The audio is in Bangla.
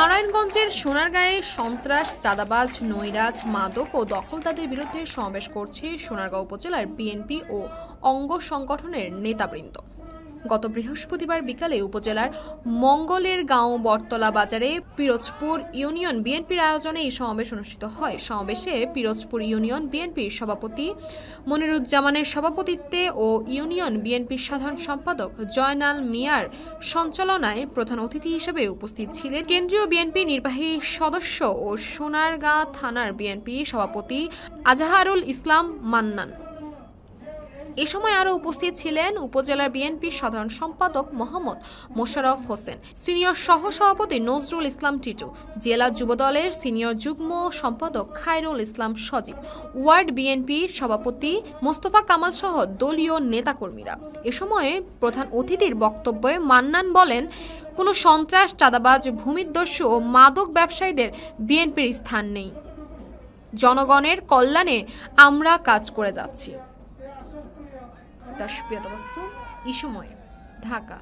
নারায়ণগঞ্জের সোনারগাঁয়ে সন্ত্রাস, চাঁদাবাজ, নৈরাজ, মাদক ও দখলদারদের বিরুদ্ধে সমাবেশ করছে সোনারগাঁও উপজেলার বিএনপি ও অঙ্গ সংগঠনের নেতাবৃন্দ। গত বৃহস্পতিবার বিকালে উপজেলার মঙ্গলের গাঁও বটতলা বাজারে পিরোজপুর ইউনিয়ন বিএনপির আয়োজনে এই সমাবেশ অনুষ্ঠিত হয়। সমাবেশে পিরোজপুর ইউনিয়ন বিএনপির সভাপতি মনিরুজ্জামানের সভাপতিত্বে ও ইউনিয়ন বিএনপির সাধারণ সম্পাদক জয়নাল মিয়ার সঞ্চালনায় প্রধান অতিথি হিসেবে উপস্থিত ছিলেন কেন্দ্রীয় বিএনপি নির্বাহী সদস্য ও সোনারগাঁ থানার বিএনপি সভাপতি আজাহারুল ইসলাম মান্নান। এ সময় আরও উপস্থিত ছিলেন উপজেলার বিএনপির সাধারণ সম্পাদক মোহাম্মদ মোশাররফ হোসেন, সিনিয়র সহসভাপতি নজরুল ইসলাম টিটু, জেলা যুবদলের সিনিয়র যুগ্ম সম্পাদক খায়রুল ইসলাম সজীব, ওয়ার্ড বিএনপি সভাপতি মোস্তফা কামাল সহ দলীয় নেতাকর্মীরা। এ সময়ে প্রধান অতিথির বক্তব্যে মান্নান বলেন, কোনো সন্ত্রাস, চাঁদাবাজ, ভূমিদস্যু ও মাদক ব্যবসায়ীদের বিএনপির স্থান নেই। জনগণের কল্যাণে আমরা কাজ করে যাচ্ছি। তাসপিয়া তাবাসসুম, ইসময়, ঢাকা।